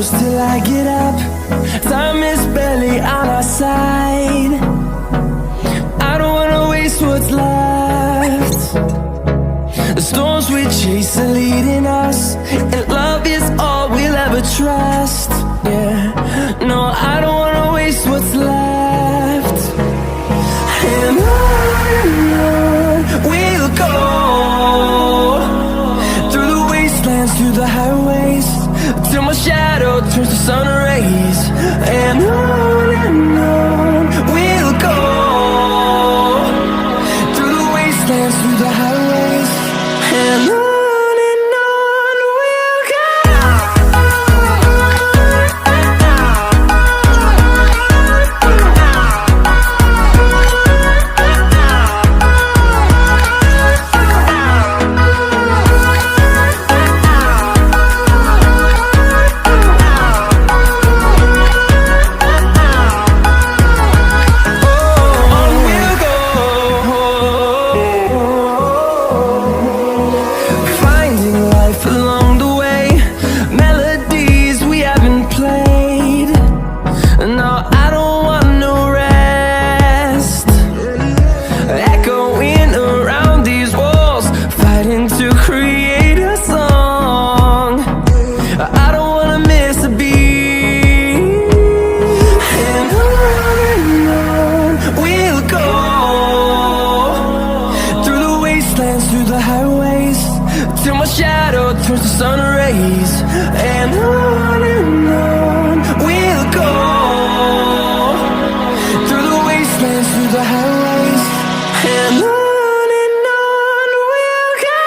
close till I get up. Time is barely on our side. I don't wanna waste what's left. The storms we chase are leading us, and love is all we'll ever trust. Yeah, no, I don't wanna waste what's left. And on we'll go, through the wastelands, through the highways, till my shadow turns to sun rays. And on we'll go, through the wastelands, through the highways, and on we'll go. Through the highways, till my shadow turns to sun rays. And on we'll go, through the wastelands, through the highways, and on we'll go.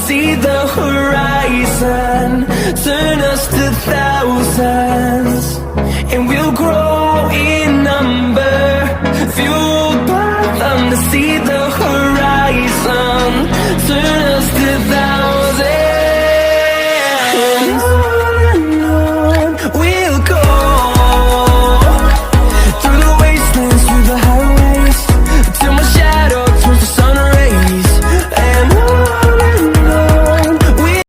See the horizon, turn us to thousands, and we'll grow in number, fueled by them to see